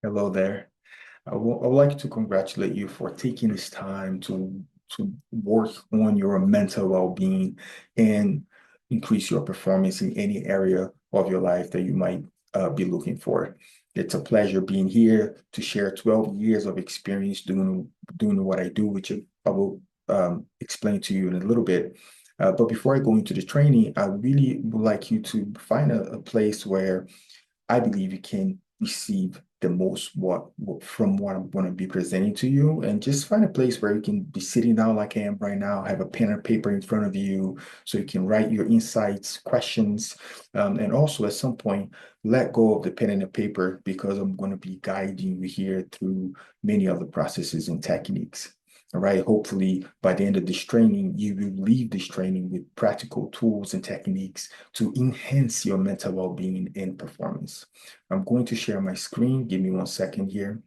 Hello there. I would like to congratulate you for taking this time to work on your mental well-being and increase your performance in any area of your life that you might be looking for. It's a pleasure being here to share 12 years of experience doing what I do, which I will explain to you in a little bit. But before I go into the training, I really would like you to find a place where I believe you can receive the most from what I'm going to be presenting to you, and just find a place where you can be sitting down like I am right now, have a pen and paper in front of you so you can write your insights, questions, and also at some point let go of the pen and the paper because I'm going to be guiding you here through many of the processes and techniques. All right. Hopefully, by the end of this training, you will leave this training with practical tools and techniques to enhance your mental well-being and performance. I'm going to share my screen. Give me 1 second here.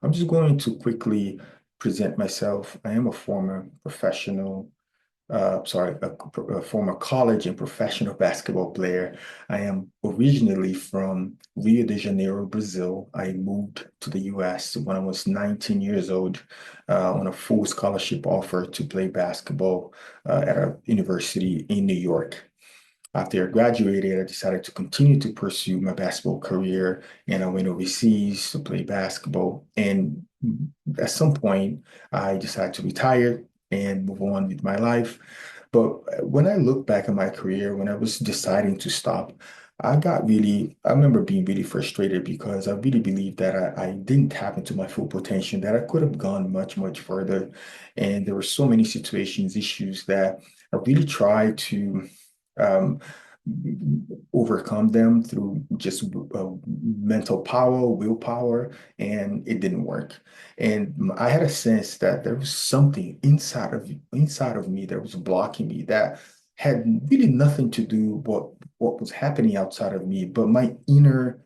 I'm just going to quickly present myself. I am a former professional a former college and professional basketball player. I am originally from Rio de Janeiro, Brazil. I moved to the US when I was 19 years old on a full scholarship offer to play basketball at a university in New York. After I graduated, I decided to continue to pursue my basketball career, and I went overseas to play basketball. And at some point, I decided to retire and move on with my life. But when I look back at my career, when I was deciding to stop, I remember being really frustrated because I really believed that I didn't tap into my full potential, that I could have gone much, much further. And there were so many situations, issues that I really tried to um, overcome them through just mental power, willpower, and it didn't work. And I had a sense that there was something inside of me that was blocking me that had really nothing to do what was happening outside of me, but my inner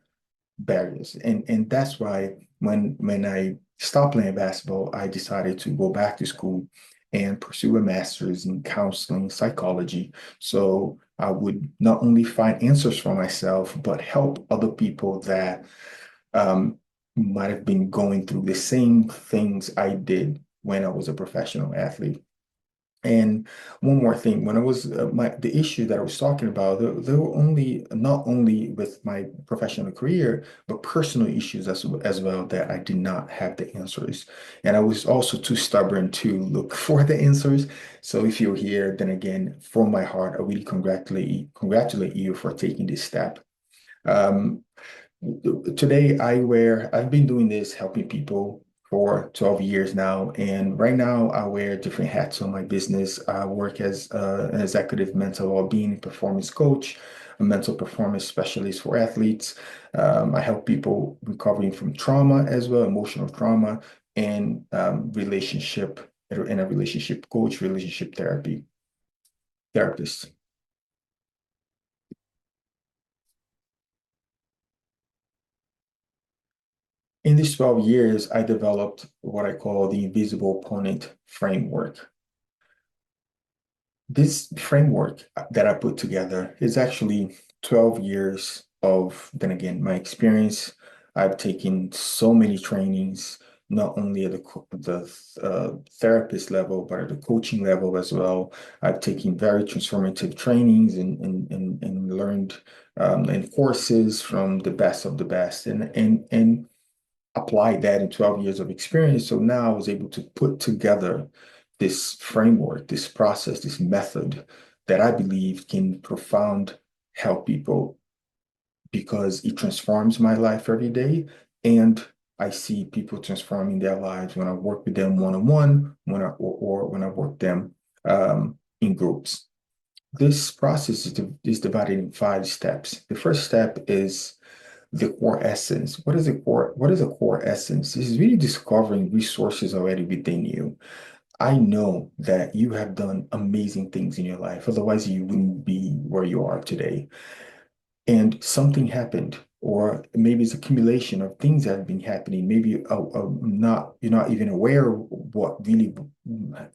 barriers. And that's why when I stopped playing basketball, I decided to go back to school and pursue a master's in counseling psychology. So I would not only find answers for myself, but help other people that um, might have been going through the same things I did when I was a professional athlete. And one more thing, when I was the issue that I was talking about, there were only not only with my professional career, but personal issues as well that I did not have the answers. And I was also too stubborn to look for the answers. So if you're here, then again, from my heart, I really congratulate you for taking this step. Um, Today, I've been doing this, helping people for 12 years now. And right now, I wear different hats on my business. I work as an executive mental well-being and performance coach, a mental performance specialist for athletes. I help people recovering from trauma as well, emotional trauma, and and a relationship coach, relationship therapist. In these 12 years, I developed what I call the invisible opponent framework. This framework that I put together is actually 12 years of, then again, my experience. I've taken so many trainings, not only at the therapist level, but at the coaching level as well. I've taken very transformative trainings and learned in courses from the best of the best. And applied that in 12 years of experience. So now I was able to put together this framework, this process, this method that I believe can profound help people because it transforms my life every day. And I see people transforming their lives when I work with them one-on-one, or when I work them in groups. This process is divided in 5 steps. The first step is the core essence. What is a core essence? This is really discovering resources already within you. I know that you have done amazing things in your life. Otherwise, you wouldn't be where you are today. And something happened, or maybe it's accumulation of things that have been happening. Maybe not you're not even aware of what really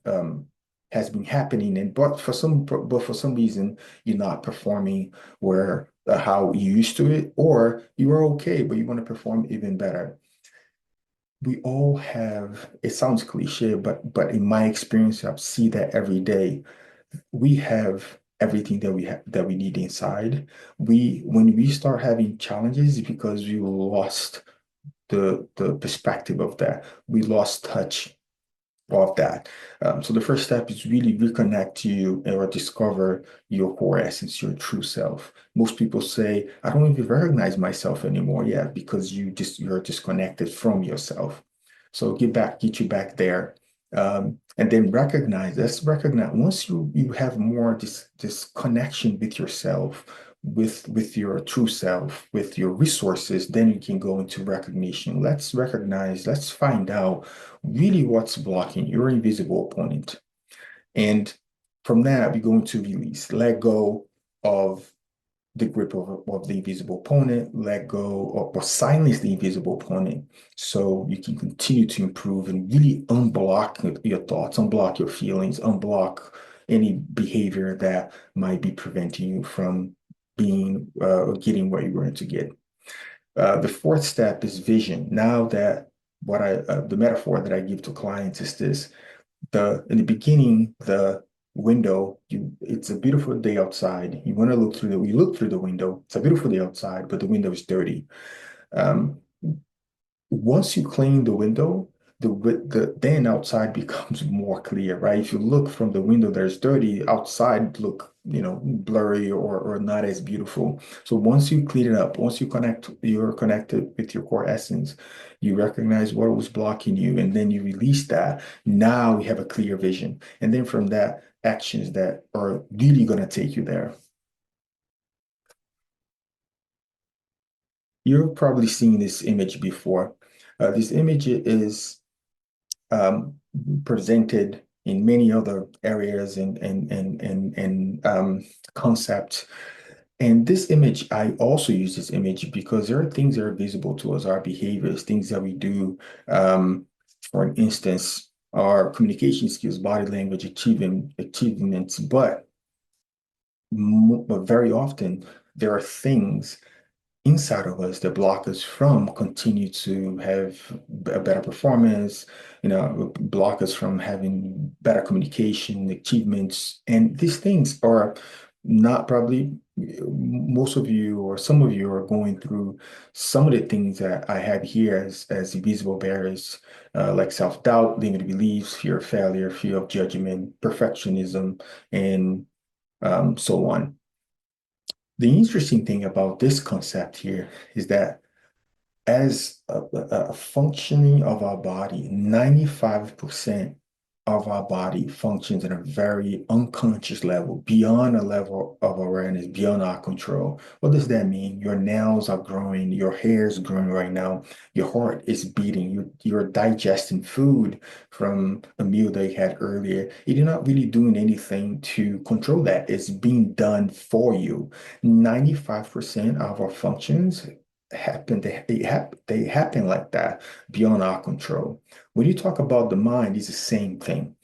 um, has been happening, and but for some reason you're not performing where how you used to it, or you are okay, but you want to perform even better. We all have, it sounds cliche, but in my experience, I see that every day. We have everything that we need inside. When we start having challenges, it's because we lost the perspective of that. We lost touch of that. So the first step is really reconnect you or discover your core essence, your true self. Most people say, I don't even recognize myself anymore. Yeah, because you're disconnected from yourself. So get you back there. And then let's recognize once you have more this connection with yourself, with your true self, with your resources, then you can go into recognition. Let's find out really what's blocking your invisible opponent. And from that, we go into release, let go of the grip of the invisible opponent, let go or silence the invisible opponent so you can continue to improve and really unblock your thoughts, unblock your feelings, unblock any behavior that might be preventing you from being or getting where you're going to get. The fourth step is vision. Now that the metaphor that I give to clients is this: the in the beginning, the window, it's a beautiful day outside. You look through the window. It's a beautiful day outside, but the window is dirty. Um, Once you clean the window, the then outside becomes more clear, right? If you look from the window there's dirty, outside look, blurry or not as beautiful. So once you clean it up, once you're connected with your core essence, you recognize what was blocking you, and then you release that. Now you have a clear vision. And then from that, actions that are really going to take you there. You've probably seen this image before. This image is um, presented in many other areas and concepts. And this image, I also use this image because there are things that are visible to us, our behaviors, things that we do. For instance, our communication skills, body language, achievements, but very often there are things inside of us that block us from continue to have a better performance, block us from having better communication, achievements. And these things are not probably most of you or some of you are going through some of the things that I have here as invisible barriers, like self-doubt, limited beliefs, fear of failure, fear of judgment, perfectionism, and so on. The interesting thing about this concept here is that as a functioning of our body, 95% of our body functions at a very unconscious level, beyond a level of awareness, beyond our control. What does that mean? Your nails are growing, your hair is growing right now, your heart is beating, you're digesting food from a meal that you had earlier. You're not really doing anything to control that. It's being done for you. 95% of our functions they happen like that beyond our control. When you talk about the mind, it's the same thing.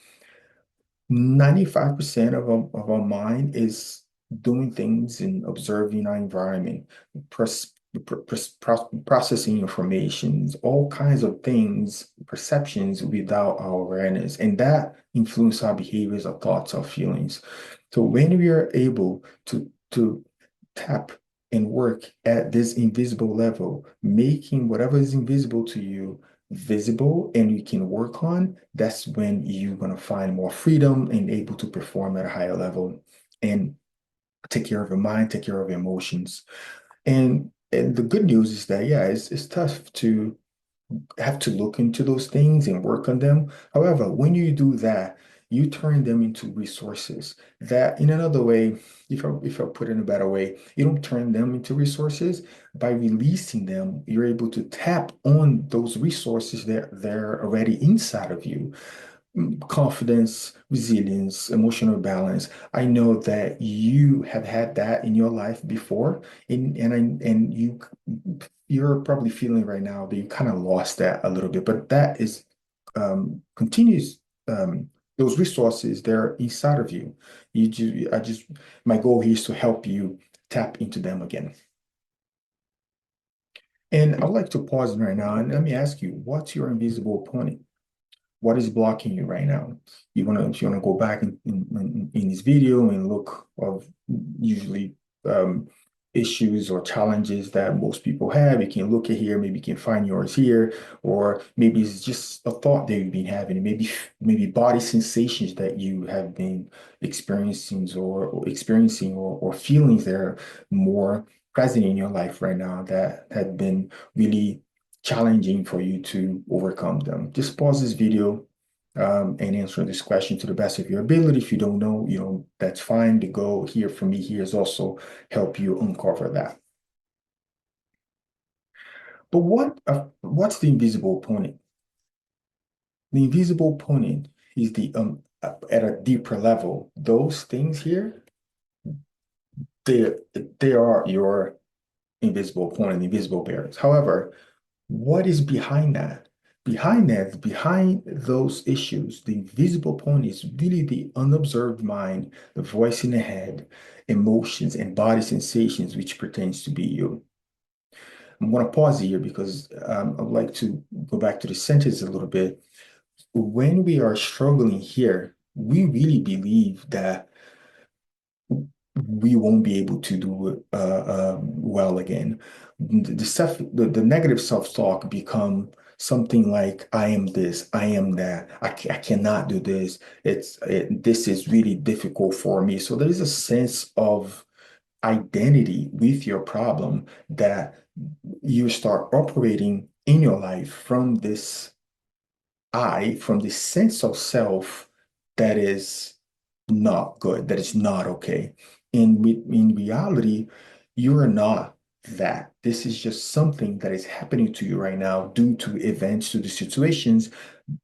95% of our mind is doing things and observing our environment, pros, processing informations, all kinds of things, perceptions without our awareness. And that influences our behaviors, our thoughts, our feelings. So when we are able to tap and work at this invisible level, making whatever is invisible to you visible and you can work on, that's when you're going to find more freedom and able to perform at a higher level and take care of your mind, take care of your emotions. And the good news is that, yeah, it's tough to have to look into those things and work on them. However, when you do that, you turn them into resources that, in another way, if I put it in a better way, you don't turn them into resources. By releasing them, you're able to tap on those resources that they're already inside of you. Confidence, resilience, emotional balance. I know that you have had that in your life before, and you're probably feeling right now that you kind of lost that a little bit, but that is continues those resources, they're inside of you. I just my goal here is to help you tap into them again. And I'd like to pause right now and let me ask you, what's your invisible opponent? What is blocking you right now? If you wanna go back in this video and look of usually um, issues or challenges that most people have, you can look at here, maybe you can find yours here, or maybe it's just a thought that you've been having, maybe body sensations that you have been experiencing or feelings that are more present in your life right now that had been really challenging for you to overcome them. Just pause this video and answer this question to the best of your ability. If you don't know, that's fine. The goal here for me here is also help you uncover that. But what's the invisible opponent? The invisible opponent is at a deeper level. Those things here, they they are your invisible opponent, invisible barriers. However, what is behind that? Behind those issues, the invisible point is really the unobserved mind, the voice in the head, emotions and body sensations, which pertains to be you. I'm going to pause here because I'd like to go back to the sentence a little bit. When we are struggling here, we really believe that we won't be able to do it well again. The negative self-talk become something like, I am this, I am that, I cannot do this. This is really difficult for me. So there is a sense of identity with your problem that you start operating in your life from from this sense of self that is not good, that is not okay. In reality, you are not that. This is just something that is happening to you right now due to events, to the situations.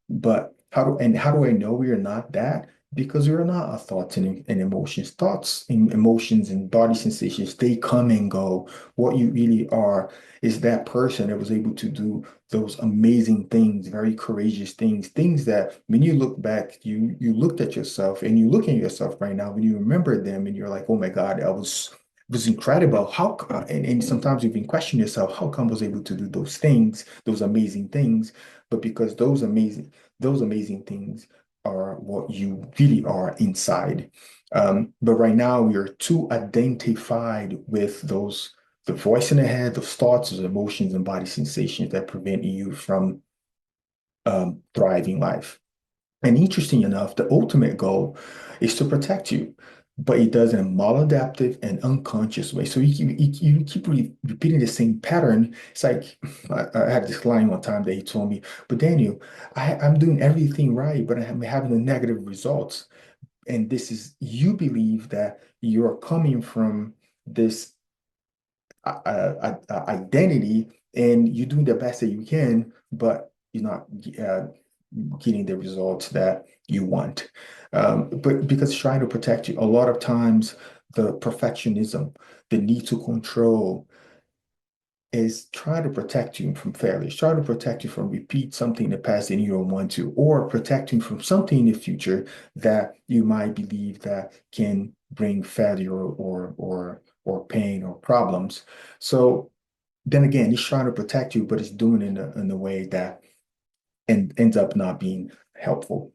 But how do I know we are not that? Because we are not our thoughts and emotions. Thoughts and emotions and body sensations, they come and go. What you really are is that person that was able to do those amazing things, very courageous things, things that when you look back, you looked at yourself and you look at yourself right now, when you remember them and you're like, oh my God, I was incredible. And sometimes you've been questioning yourself, how come I was able to do those things, those amazing things? But because those amazing things are what you really are inside. But right now we are too identified with the voice in the head, those thoughts, those emotions and body sensations that prevent you from thriving life. And interesting enough, the ultimate goal is to protect you, but it does in a maladaptive and unconscious way. So you keep repeating the same pattern. It's like I had this client one time that he told me, but Daniel, I'm doing everything right, but I'm having the negative results. And this is, you believe that you're coming from this identity and you're doing the best that you can, but you're not getting the results that you want. But because it's trying to protect you, a lot of times the perfectionism, the need to control is trying to protect you from failure. It's trying to protect you from repeat something in the past and you don't want to, or protect you from something in the future that you might believe that can bring failure or pain or problems. So then again, it's trying to protect you, but it's doing it in a way that ends up not being helpful.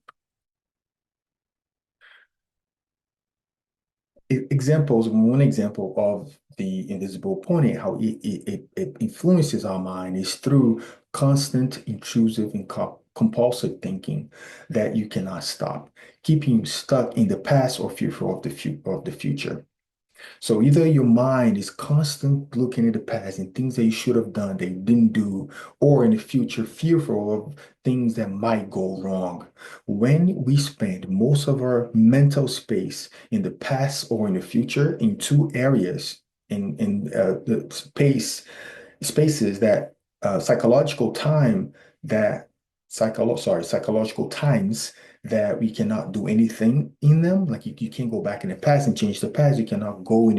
One example of the invisible pointing, how it influences our mind is through constant, intrusive, and compulsive thinking that you cannot stop, keeping you stuck in the past or fearful of the future. So either your mind is constant looking at the past and things that you should have done that you didn't do, or in the future fearful of things that might go wrong. When we spend most of our mental space in the past or in the future in two areas, in the spaces that psychological time that psychological times that we cannot do anything in them. Like you can't go back in the past and change the past. You cannot go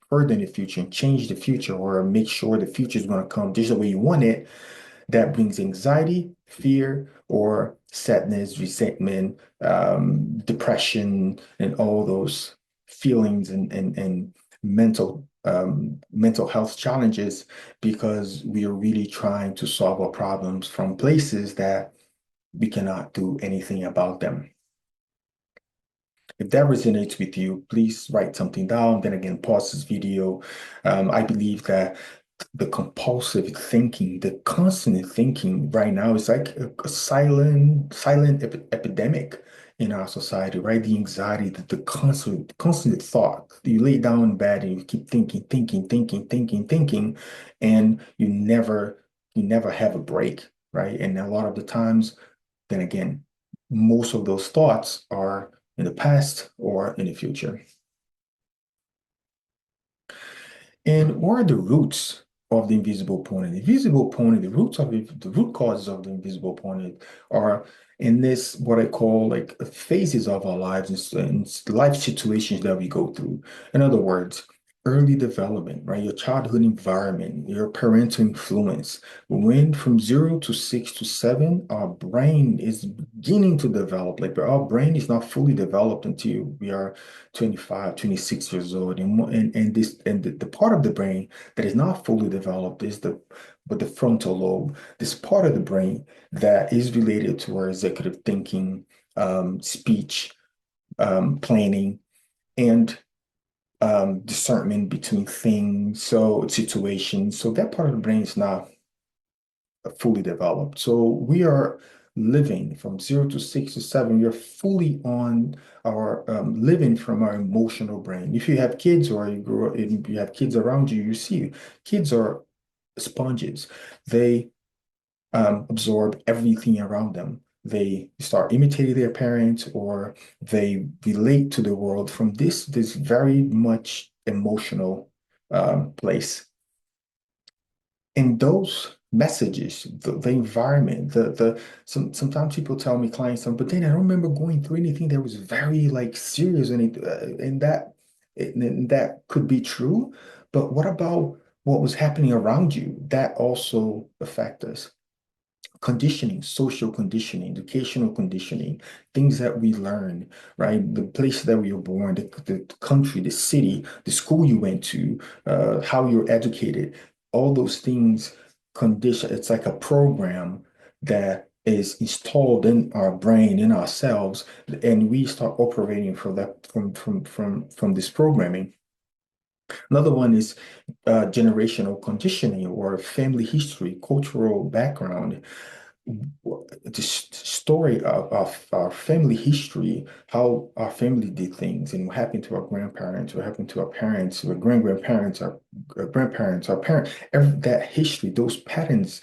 further in the future and change the future or make sure the future is going to come just the way you want it. That brings anxiety, fear, or sadness, resentment, depression, and all those feelings and mental mental health challenges because we are really trying to solve our problems from places that we cannot do anything about them. If that resonates with you, please write something down. Then again, pause this video. I believe that the compulsive thinking, the constant thinking right now is like a silent epidemic in our society, right? The anxiety, the constant thought. You lay down in bed and you keep thinking, and you never have a break, right? And a lot of the times, then again, most of those thoughts are in the past or in the future. And what are the roots of the invisible opponent? The invisible opponent, the roots of the root causes of the invisible opponent are in this what I call like phases of our lives and life situations that we go through. In other words, early development, right? Your childhood environment, your parental influence. When from 0 to 6 to 7, our brain is beginning to develop. Like our brain is not fully developed until we are 25, 26 years old. And the part of the brain that is not fully developed is the frontal lobe, this part of the brain that is related to our executive thinking, speech, planning, and discernment between things, so situations. So that part of the brain is not fully developed. So we are living from 0 to 6 to 7. You're fully on our living from our emotional brain. If you have kids or you grow up, if you have kids around you, you see kids are sponges. They absorb everything around them. They start imitating their parents or they relate to the world from this very much emotional place. And those messages, the environment, sometimes people tell me clients, but then I don't remember going through anything that was very like serious and that could be true. But what about what was happening around you? That also affect us conditioning, social conditioning, educational conditioning, things that we learn, right? The place that we were born, the country, the city, the school you went to, how you're educated, all those things condition. It's like a program that is installed in our brain, in ourselves, and we start operating from this programming. Another one is generational conditioning or family history, cultural background the story of our family history, how our family did things, and what happened to our grandparents, what happened to our parents, our grandparents, our grandparents, our parents, that history, those patterns.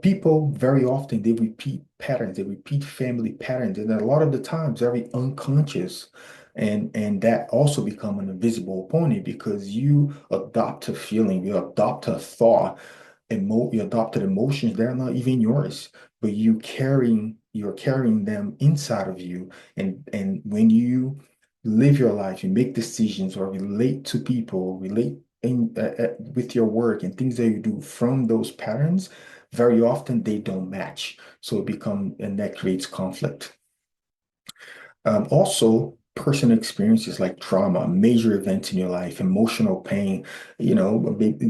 People very often they repeat patterns, they repeat family patterns, and a lot of the times very unconscious. And that also become an invisible opponent because you adopt a feeling, you adopt a thought you adopted emotions that are not even yours, but you're carrying them inside of you. And when you live your life, you make decisions or relate to people, relate with your work and things that you do from those patterns, very often they don't match. So and that creates conflict. Also, personal experiences like trauma, major events in your life, emotional pain.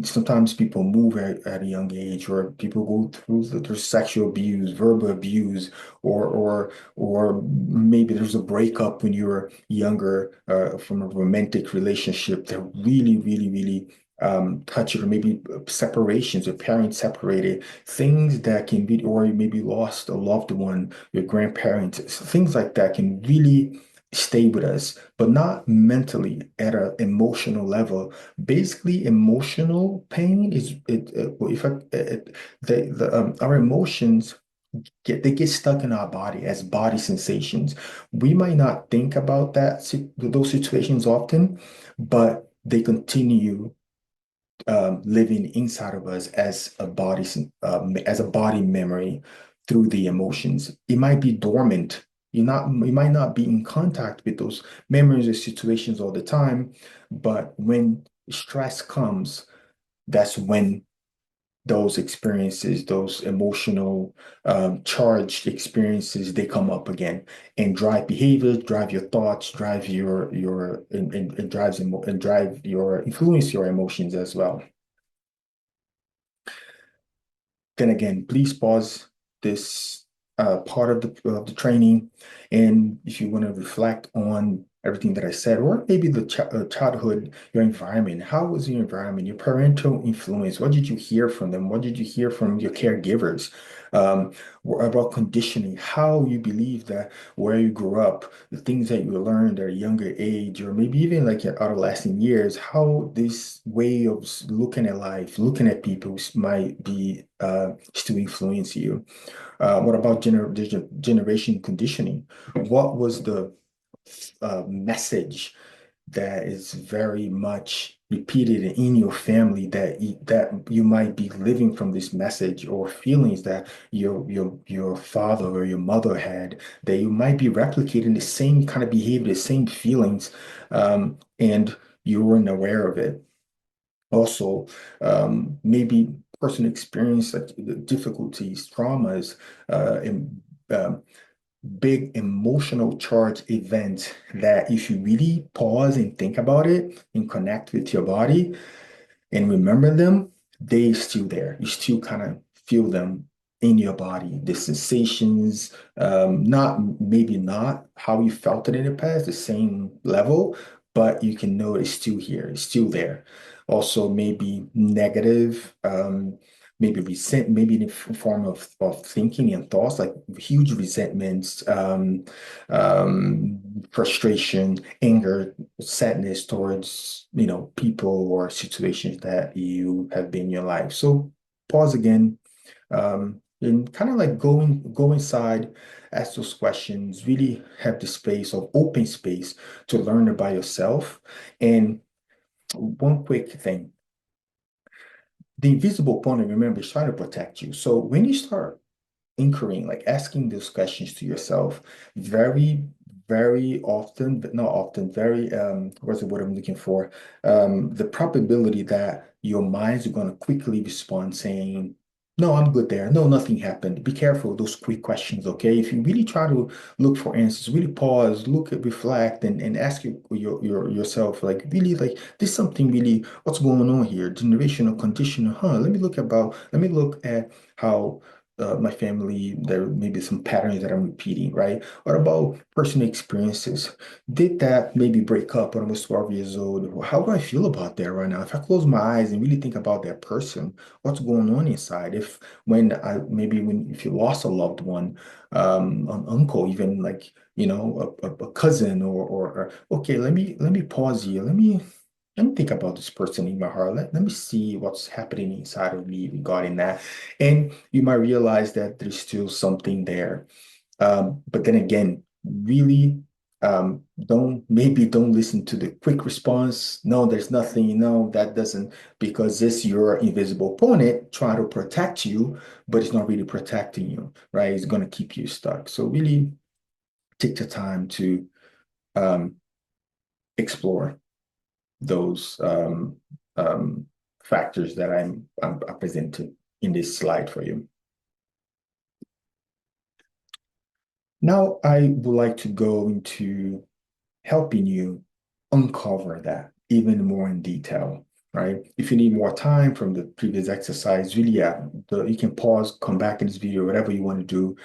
Sometimes people move at a young age, or people go through their sexual abuse, verbal abuse, or maybe there's a breakup when you were younger from a romantic relationship that really touch it, or maybe separations, or parents separated, things that can be, or you maybe lost a loved one, your grandparents, things like that can really stay with us, but not mentally at an emotional level. Basically, emotional pain is if our emotions they get stuck in our body as body sensations. We might not think about those situations often, but they continue living inside of us as a body memory through the emotions. It might be dormant. You might not be in contact with those memories or situations all the time, but when stress comes, that's when those experiences, those emotional charged experiences, they come up again and drive behavior, drive your thoughts, drive your and drives and drive your influence your emotions as well. Then again, please pause this part of the training. And if you want to reflect on everything that I said, or maybe the childhood, your environment, how was your environment, your parental influence? What did you hear from them? What did you hear from your caregivers? Um, about conditioning, how you believe that where you grew up, the things that you learned at a younger age, or maybe even like your adolescent years, how this way of looking at life, looking at people might be still influence you. What about generation conditioning? What was the message that is very much repeated in your family that you might be living from this message, or feelings that your father or your mother had, that you might be replicating the same kind of behavior, the same feelings, and you weren't aware of it. Also, maybe person experience like the difficulties, traumas, and big emotional charge events that if you really pause and think about it and connect with your body and remember them, they still there. You still kind of feel them in your body. The sensations, not maybe not how you felt it in the past, the same level, but you can know it's still here, it's still there. Also, maybe negative, maybe resent, maybe in the form of thinking and thoughts, like huge resentments, frustration, anger, sadness towards, people or situations that you have been in your life. So pause again, and kind of like go inside, ask those questions, really have the space of open space to learn about yourself. And one quick thing, the invisible opponent, remember, is trying to protect you. So when you start inquiring, like asking those questions to yourself, very, very often, but not often, very, what's the word I'm looking for? The probability that your minds are going to quickly respond saying, no, I'm good there. No, nothing happened. Be careful of those quick questions, okay? If you really try to look for answers, really pause, look at, reflect, and ask yourself, like, really, like, this something really, what's going on here? Generational condition, huh? Let me look at how my family, there may be some patterns that I'm repeating, right? What about personal experiences? Did that maybe break up when I was 12 years old? How do I feel about that right now? If I close my eyes and really think about that person, what's going on inside? If when I maybe when if you lost a loved one, an uncle, even like, a cousin, or okay, let me pause here. Let me think about this person in my heart. Let me see what's happening inside of me regarding that. And you might realize that there's still something there. But then again, really, don't listen to the quick response. No, there's nothing, that doesn't, because it's your invisible opponent trying to protect you, but it's not really protecting you, right? It's going to keep you stuck. So really take the time to um, explore those um, factors that I presented in this slide for you. Now I would like to go into helping you uncover that even more in detail, right? If you need more time from the previous exercise, really, yeah, you can pause, come back in this video, whatever you want to do.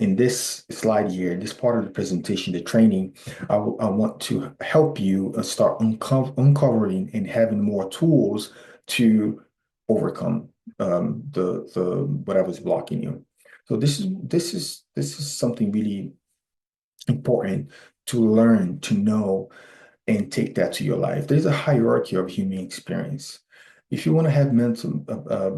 In this slide here, in this part of the presentation, the training, I want to help you start uncovering and having more tools to overcome the whatever's blocking you. So this is something really important to learn, to know, and take that to your life. There's a hierarchy of human experience. If you want to have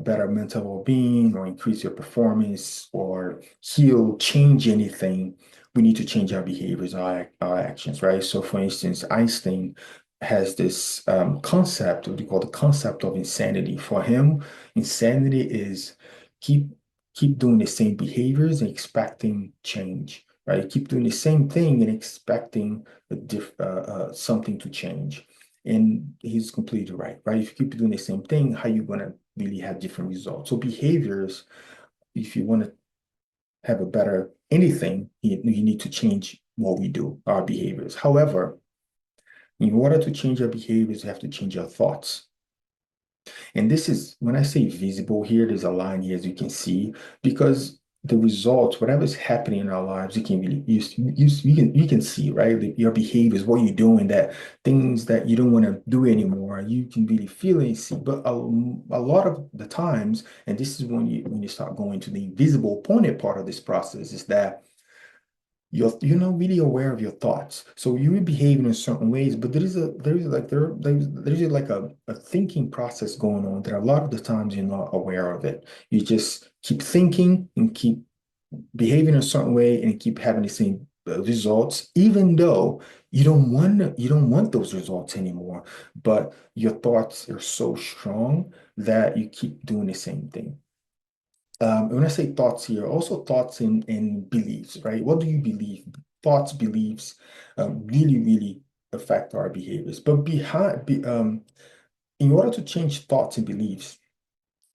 better mental well-being, or increase your performance, or heal, change anything, we need to change our behaviors, our actions, right? So, for instance, Einstein has this concept, what we call the concept of insanity. For him, insanity is keep keep doing the same behaviors and expecting change, right? Keep doing the same thing and expecting something to change. And he's completely right, right? If you keep doing the same thing, how you gonna really have different results. So behaviors, if you want to have a better anything, you need to change what we do, our behaviors. However, in order to change our behaviors, you have to change our thoughts. And this is when I say visible here, there's a line here as you can see, because the results, whatever's happening in our lives, you can really you can see, right? Your behaviors, what you're doing, that things that you don't want to do anymore, you can really feel and see. But a lot of the times, and this is when you start going to the invisible pointed part of this process, is that you're not really aware of your thoughts. So you will behave in certain ways, but there's like a thinking process going on that a lot of the times you're not aware of it. You just keep thinking and keep behaving a certain way and keep having the same results, even though you don't want those results anymore. But your thoughts are so strong that you keep doing the same thing. When I say thoughts here, also thoughts in beliefs, right? What do you believe? Thoughts, beliefs, really, really affect our behaviors. But in order to change thoughts and beliefs,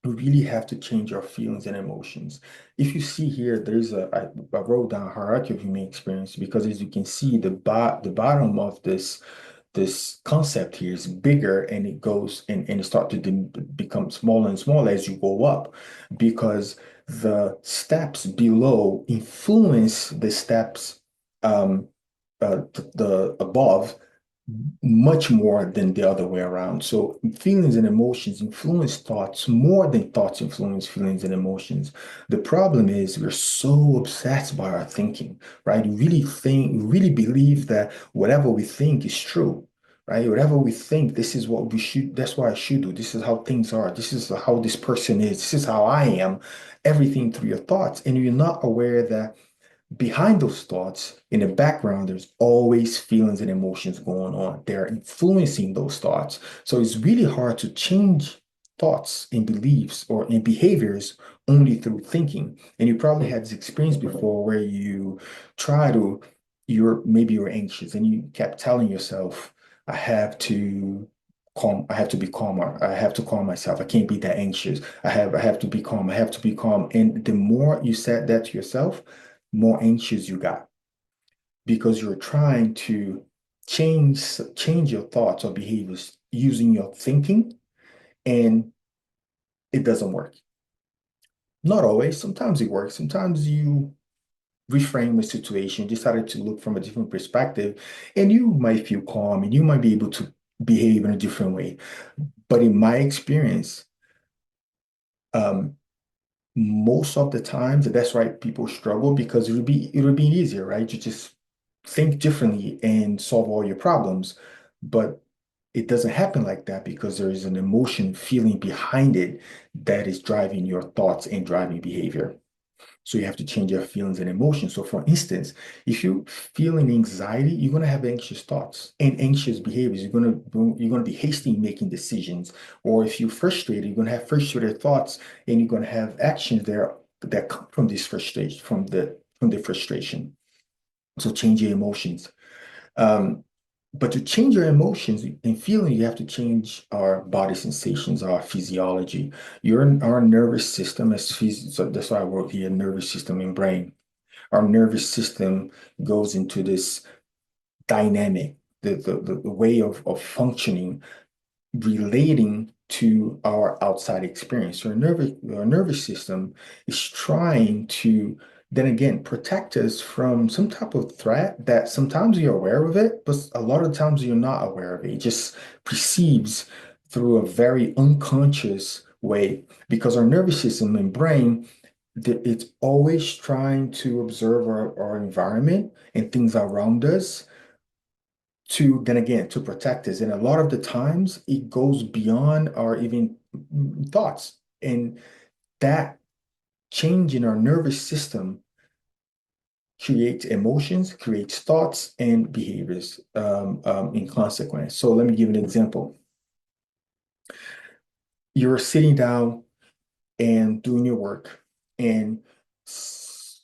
we really have to change our feelings and emotions. If you see here, I wrote down hierarchy of human experience because as you can see, the bottom of this concept here is bigger and it goes and it starts to become smaller and smaller as you go up because the steps below influence the steps the above much more than the other way around. So feelings and emotions influence thoughts more than thoughts influence feelings and emotions. The problem is we're so obsessed by our thinking, right? We really believe that whatever we think is true, right? Whatever we think, this is what we should, that's what I should do. This is how things are. This is how this person is. This is how I am. Everything through your thoughts. And you're not aware that behind those thoughts, in the background, there's always feelings and emotions going on. They're influencing those thoughts. So it's really hard to change thoughts and beliefs or in behaviors only through thinking. And you probably had this experience before where maybe you're anxious and you kept telling yourself, I have to I have to be calmer. I have to calm myself. I can't be that anxious. I have to be calm. I have to be calm. And the more you said that to yourself, more anxious you got because you're trying to change your thoughts or behaviors using your thinking and it doesn't work. Not always. Sometimes it works. Sometimes you reframe a situation, decided to look from a different perspective, and you might feel calm and you might be able to behave in a different way. But in my experience, um, most of the times, that's why people struggle because it would be easier, right? To just think differently and solve all your problems. But it doesn't happen like that because there is an emotion feeling behind it that is driving your thoughts and driving behavior. So you have to change your feelings and emotions. So for instance, if you feel an anxiety, you're going to have anxious thoughts and anxious behaviors. You're going to be hasty in making decisions. Or if you're frustrated, you're going to have frustrated thoughts and you're going to have actions there that come from this frustration, from the frustration. So change your emotions. Um, but to change your emotions and feeling, you have to change our body sensations, our physiology. Our nervous system so that's why I wrote here, nervous system and brain. Our nervous system goes into this dynamic, the way of functioning relating to our outside experience. So our nervous system is trying to then again protect us from some type of threat that sometimes you're aware of it, but a lot of times you're not aware of it. It just perceives through a very unconscious way because our nervous system and brain, it's always trying to observe our environment and things around us to then again to protect us. And a lot of the times it goes beyond our even thoughts. And that change in our nervous system creates emotions, creates thoughts and behaviors in consequence. So let me give an example. You're sitting down and doing your work, and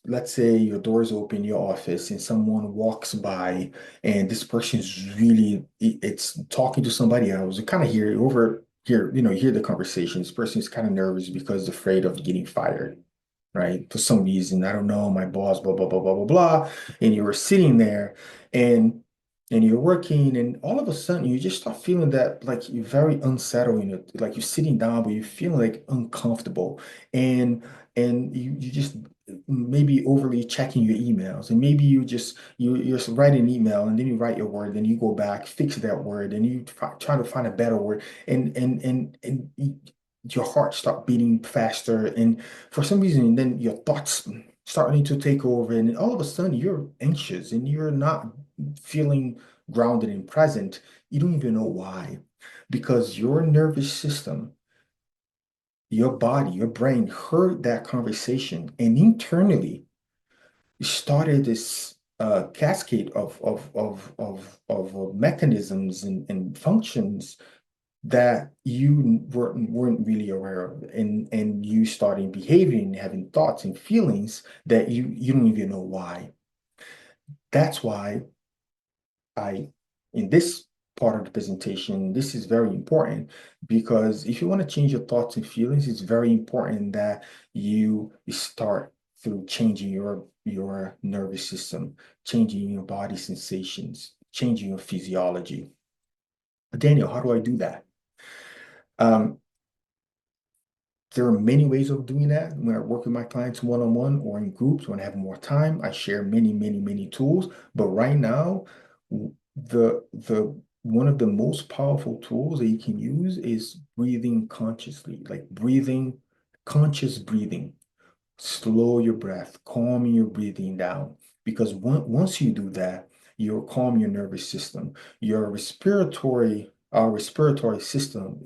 let's say your door is open in your office and someone walks by and this person is really it's talking to somebody else. You kind of hear it over hear the conversation. This person is kind of nervous because afraid of getting fired, right? For some reason, I don't know, my boss, blah, blah, blah, blah, blah, blah. And you were sitting there and you're working, and all of a sudden you just start feeling that like you're very unsettled, like you're sitting down, but you feel like uncomfortable. And you just maybe overly checking your emails, and maybe you're just writing an email, and then you write your word, then you go back, fix that word, and you try to find a better word, your heart start beating faster, and for some reason, then your thoughts starting to take over, and all of a sudden you're anxious and you're not feeling grounded and present. You don't even know why, because your nervous system, your body, your brain heard that conversation, and internally started this cascade of mechanisms and functions that you weren't really aware of, and you starting behaving, having thoughts and feelings that you don't even know why. That's why I, in this part of the presentation, this is very important, because if you want to change your thoughts and feelings, it's very important that you start through changing your nervous system, changing your body sensations, changing your physiology. Daniel, how do I do that? Um, There are many ways of doing that. When I work with my clients one-on-one or in groups, when I have more time, I share many, many, many tools. But right now, the one of the most powerful tools that you can use is breathing consciously, like conscious breathing. Slow your breath, calm your breathing down. Because once you do that, you'll calm your nervous system. Our respiratory system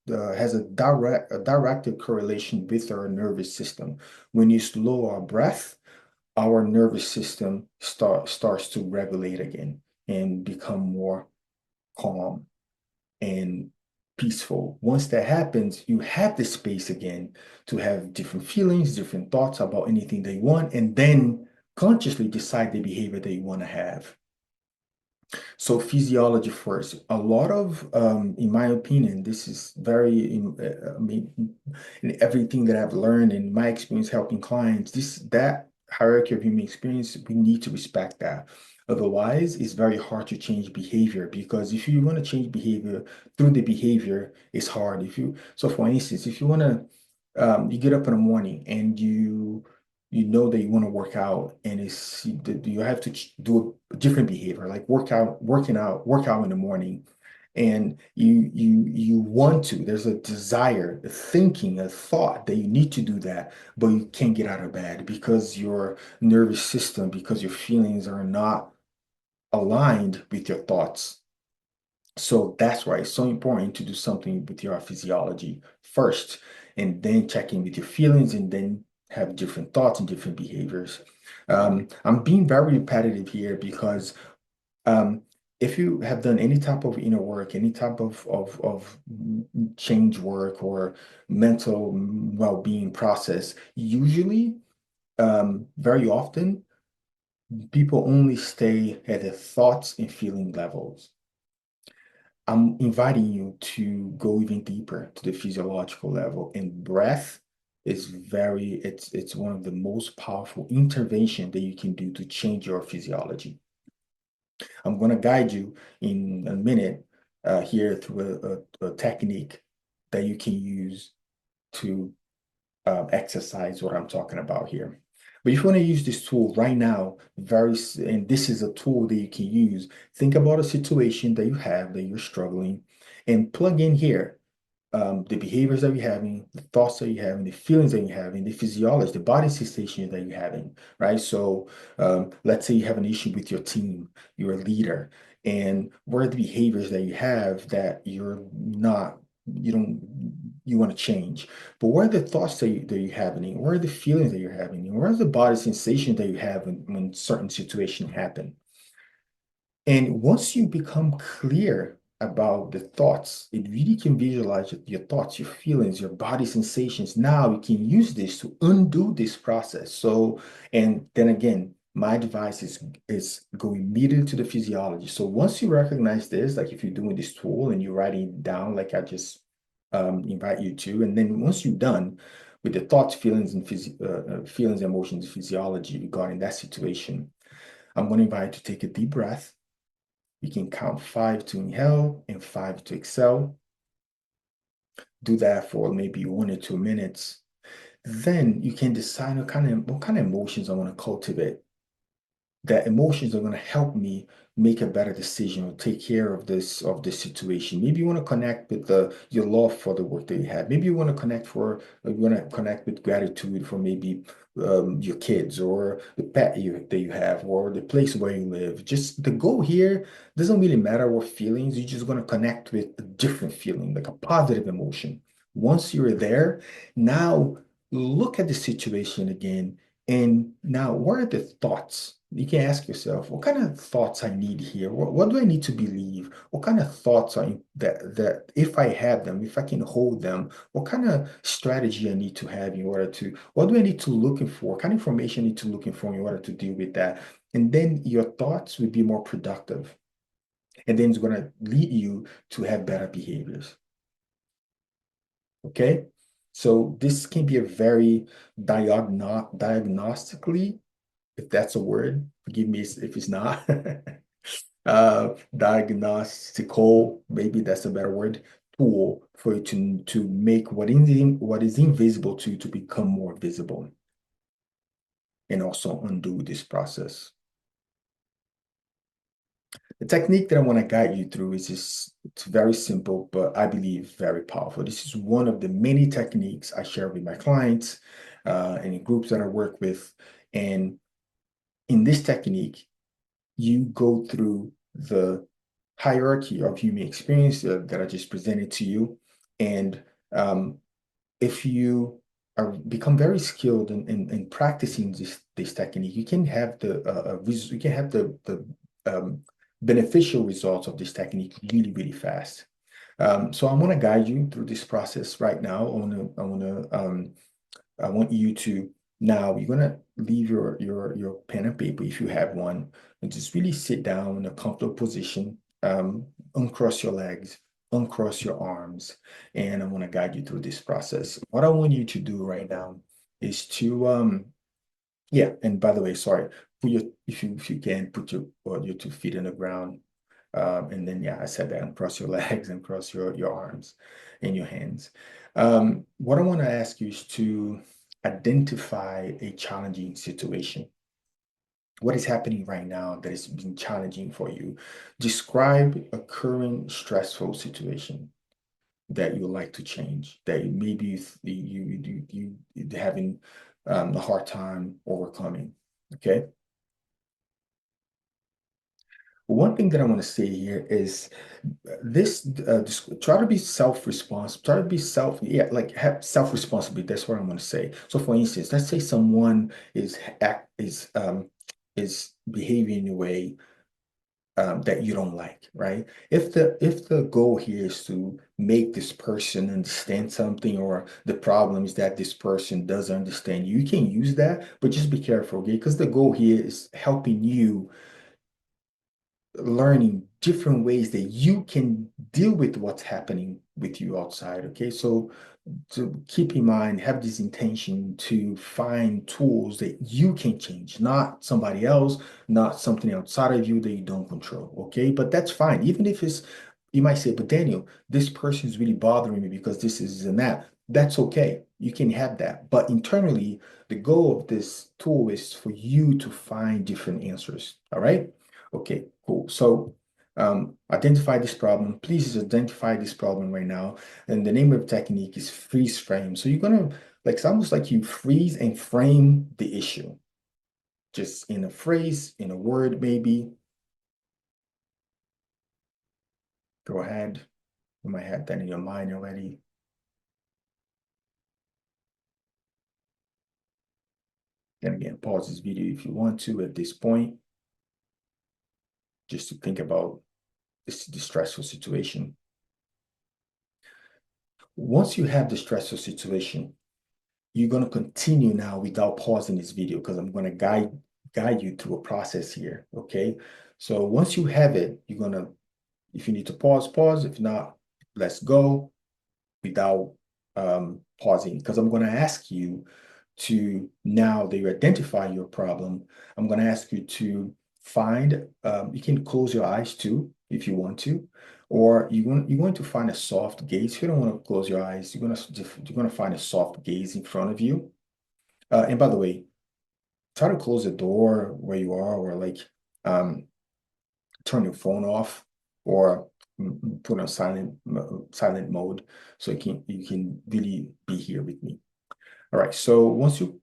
has a direct correlation with our nervous system. When you slow our breath, our nervous system starts to regulate again and become more calm and peaceful. Once that happens, you have the space again to have different feelings, different thoughts about anything they want, and then consciously decide the behavior that you want to have. So physiology first. A lot of, in my opinion, this is I mean, in everything that I've learned in my experience helping clients, that hierarchy of human experience, we need to respect that. Otherwise, it's very hard to change behavior, because if you want to change behavior through the behavior, it's hard. So for instance, if you want to, you get up in the morning and you know that you want to work out, and you have to do a different behavior like work out in the morning, and you want to, there's a desire, a thinking, a thought that you need to do that, but you can't get out of bed because your nervous system, because your feelings are not aligned with your thoughts. So that's why it's so important to do something with your physiology first, and then check in with your feelings, and then have different thoughts and different behaviors. I'm being very repetitive here because um, if you have done any type of inner work, any type of change work or mental well-being process, usually, very often, people only stay at the thoughts and feeling levels. I'm inviting you to go even deeper to the physiological level, and breath is it's one of the most powerful intervention that you can do to change your physiology. I'm going to guide you in a minute here through a technique that you can use to exercise what I'm talking about here. But if you want to use this tool right now, and this is a tool that you can use, think about a situation that you have that you're struggling, and plug in here the behaviors that you're having, the thoughts that you're having, the feelings that you're having, the physiology, the body sensation that you're having, right? So let's say you have an issue with your team, you're a leader, and what are the behaviors that you have that you don't, you want to change? But what are the thoughts that you're having? What are the feelings that you're having? What are the body sensations that you have when certain situations happen? And once you become clear about the thoughts, it really can visualize your thoughts, your feelings, your body sensations. Now you can use this to undo this process. So, and then again, my advice is go immediately to the physiology. So once you recognize this, like if you're doing this tool and you're writing it down, like I just invite you to, and then once you're done with the thoughts, feelings, and feelings, emotions, physiology regarding that situation, I'm going to invite you to take a deep breath. You can count 5 to inhale and 5 to exhale. Do that for maybe 1 or 2 minutes. Then you can decide what kind of emotions I want to cultivate. That emotions are going to help me make a better decision or take care of this situation. Maybe you want to connect with your love for the work that you have. Maybe you want to connect with gratitude for maybe your kids or the pet that you have or the place where you live. Just the goal here doesn't really matter what feelings. You're just going to connect with a different feeling, like a positive emotion. Once you're there, now look at the situation again. And now, what are the thoughts? You can ask yourself, what kind of thoughts I need here? What do I need to believe? What kind of thoughts that if I have them, if I can hold them, what kind of strategy I need to have in order to, what do I need to looking for? What kind of information I need to looking for in order to deal with that? And then your thoughts will be more productive. And then it's going to lead you to have better behaviors. Okay? So this can be a very diagnostically, if that's a word, forgive me if it's not, diagnostical, maybe that's a better word, tool for you to make what is invisible to become more visible and also undo this process. The technique that I want to guide you through is just, it's very simple, but I believe very powerful. This is one of the many techniques I share with my clients and in groups that I work with. And in this technique, you go through the hierarchy of human experience that I just presented to you. And if you become very skilled in practicing this technique, you can have the beneficial results of this technique really, really fast. So I'm going to guide you through this process right now. I want you to now you're gonna leave your pen and paper if you have one, and just really sit down in a comfortable position. Uncross your legs, uncross your arms, and I want to guide you through this process. What I want you to do right now is to yeah, and by the way, sorry, put your if you can put your 2 feet in the ground. And then yeah, I said that and cross your legs and cross your arms and your hands. What I want to ask you is to identify a challenging situation. What is happening right now that is being challenging for you? Describe a current stressful situation that you would like to change, that maybe you having a hard time overcoming. Okay. One thing that I want to say here is try to be self-responsible, try to be yeah, like have self-responsibility. That's what I'm going to say. So for instance, let's say someone is behaving in a way that you don't like, right? If the goal here is to make this person understand something, or the problem is that this person doesn't understand you, you can use that, but just be careful, okay? Because the goal here is helping you learning different ways that you can deal with what's happening with you outside. Okay, so to keep in mind, have this intention to find tools that you can change, not somebody else, not something outside of you that you don't control. Okay, but that's fine. Even if it's, you might say, but Daniel, this person is really bothering me because this is and that. That's okay. You can have that. But internally, the goal of this tool is for you to find different answers. All right. Okay, cool. So identify this problem. Please identify this problem right now. And the name of the technique is freeze frame. So you're gonna like it's almost like you freeze and frame the issue. Just in a phrase, in a word, maybe. Go ahead. You might have that in your mind already. Then again, pause this video if you want to at this point, just to think about this stressful situation. Once you have the stressful situation, you're going to continue now without pausing this video because I'm going to guide guide you through a process here. Okay. So once you have it, you're gonna, if you need to pause, pause. If not, let's go without pausing, because I'm going to ask you to, now that you identify your problem, I'm going to ask you to find, you can close your eyes too if you want to, or you're going to find a soft gaze. If you don't want to close your eyes, you're going to find a soft gaze in front of you. And by the way, try to close the door where you are, or like um, turn your phone off, or put on silent mode, so you can really be here with me. All right. So once you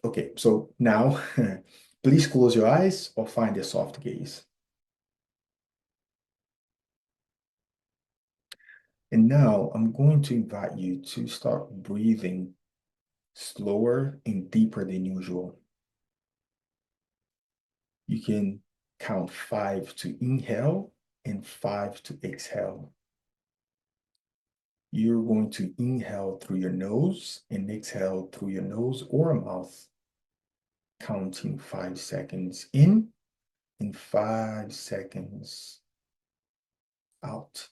okay, so now please close your eyes or find a soft gaze. And now I'm going to invite you to start breathing slower and deeper than usual. You can count 5 to inhale and 5 to exhale. You're going to inhale through your nose and exhale through your nose or mouth, counting 5 seconds in and 5 seconds out.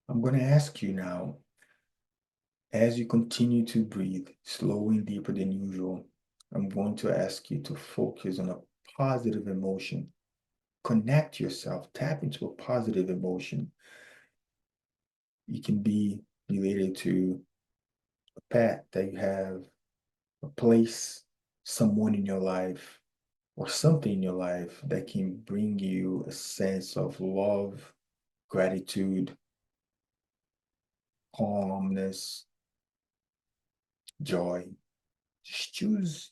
I'm going to ask you now, as you continue to breathe slower and deeper than usual, I'm going to ask you to focus on a positive emotion. Connect yourself, tap into a positive emotion. It can be related to a pet that you have, a place, someone in your life, or something in your life that can bring you a sense of love, gratitude, calmness, joy. Just choose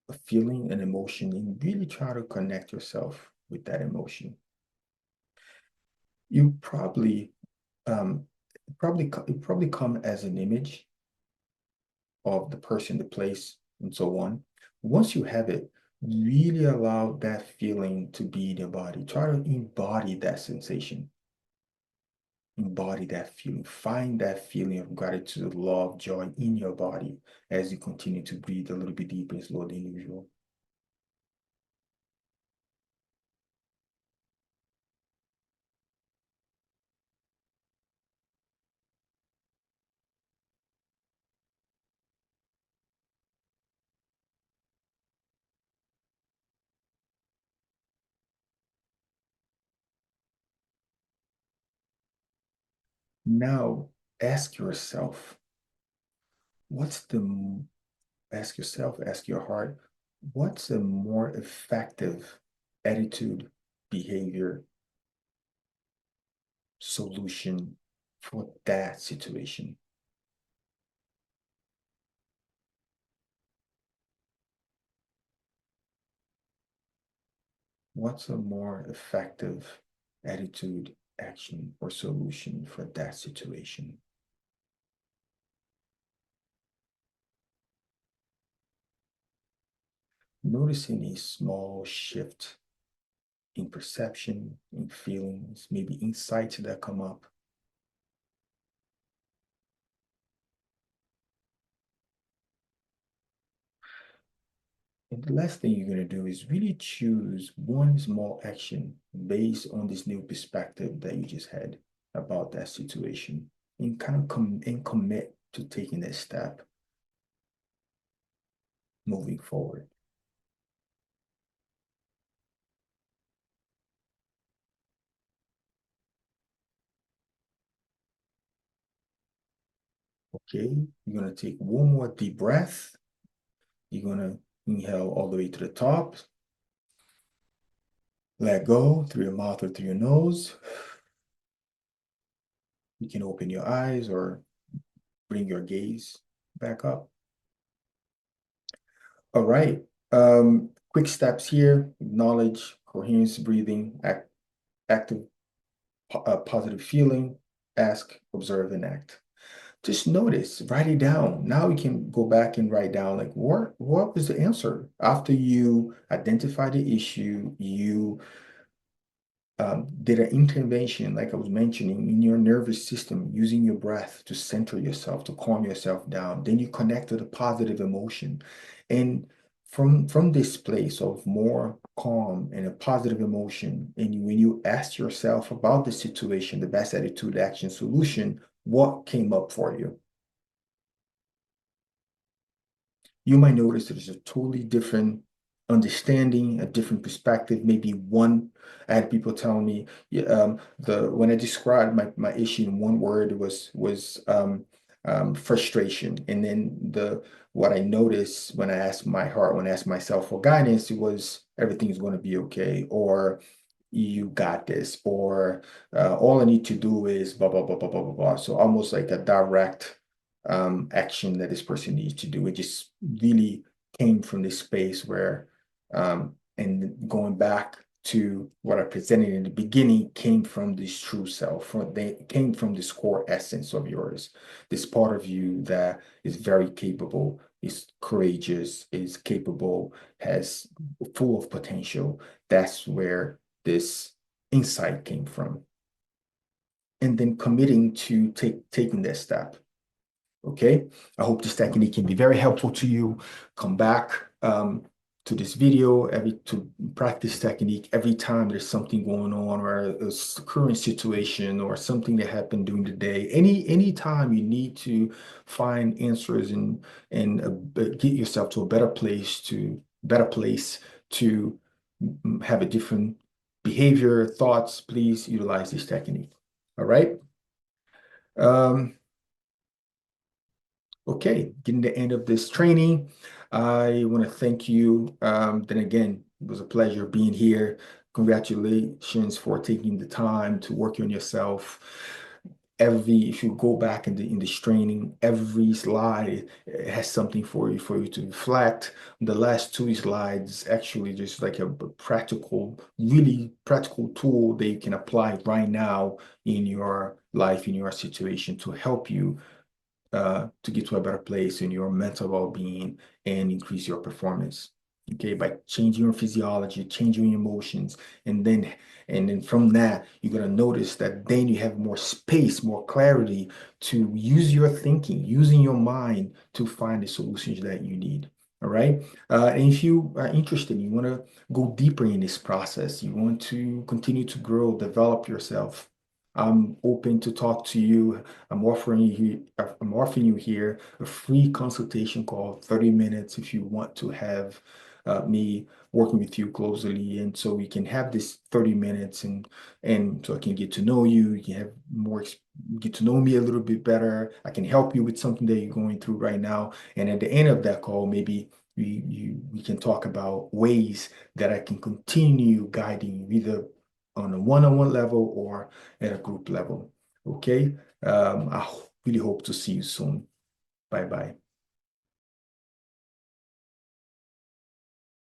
a feeling, an emotion, and really try to connect yourself with that emotion. You probably it probably come as an image of the person, the place, and so on. Once you have it, really allow that feeling to be in your body. Try to embody that sensation, embody that feeling. Find that feeling of gratitude, love, joy in your body as you continue to breathe a little bit deeper and slower than usual. Now, ask yourself, what's the, ask yourself, ask your heart, what's a more effective attitude, behavior, solution for that situation? What's a more effective attitude, action, or solution for that situation? Noticing a small shift in perception, in feelings, maybe insights that come up. And the last thing you're going to do is really choose one small action based on this new perspective that you just had about that situation, and kind of commit to taking that step moving forward. Okay, you're going to take one more deep breath. You're going to inhale all the way to the top, let go through your mouth or through your nose. You can open your eyes or bring your gaze back up. All right. Quick steps here: acknowledge, coherence, breathing, active, positive feeling, ask, observe, and act. Just notice, write it down. Now we can go back and write down, like, what was the answer? After you identify the issue, you did an intervention, like I was mentioning, in your nervous system, using your breath to center yourself, to calm yourself down. Then you connect to the positive emotion. And from this place of more calm and a positive emotion, and when you ask yourself about the situation, the best attitude, action, solution, what came up for you? You might notice there's a totally different understanding, a different perspective. Maybe one, I had people telling me, yeah, the when I described my issue in one word was frustration, and then the what I noticed when I asked my heart, when I asked myself for guidance, it was everything's going to be okay, or you got this, or all I need to do is blah blah blah blah blah blah blah. So almost like a direct action that this person needs to do. It just really came from this space where, and going back to what I presented in the beginning, came from this true self, they came from this core essence of yours, this part of you that is very capable, is courageous, is capable, has full of potential. That's where this insight came from. And then committing to taking that step. Okay, I hope this technique can be very helpful to you. Come back to this video to practice technique every time there's something going on, or a current situation, or something that happened during the day. Any time you need to find answers and get yourself to a better place to have a different behavior, thoughts, please utilize this technique. All right. Um, Okay, getting the end of this training. I want to thank you. Then again, it was a pleasure being here. Congratulations for taking the time to work on yourself. If you go back in this training, every slide has something for you to reflect. The last two slides actually just like a practical, really practical tool that you can apply right now in your life, in your situation to help you to get to a better place in your mental well-being and increase your performance. Okay, by changing your physiology, changing your emotions, and then from that, you're gonna notice that then you have more space, more clarity to use your thinking, using your mind to find the solutions that you need. All right. And if you are interested, you want to go deeper in this process, you want to continue to grow, develop yourself. I'm open to talk to you. I'm offering you here a free consultation call, 30 minutes if you want to have me working with you closely. And so we can have this 30 minutes and so I can get to know you. You can have get to know me a little bit better. I can help you with something that you're going through right now. And at the end of that call, maybe we can talk about ways that I can continue guiding you either on a one-on-one level or at a group level. Okay. I really hope to see you soon. Bye bye.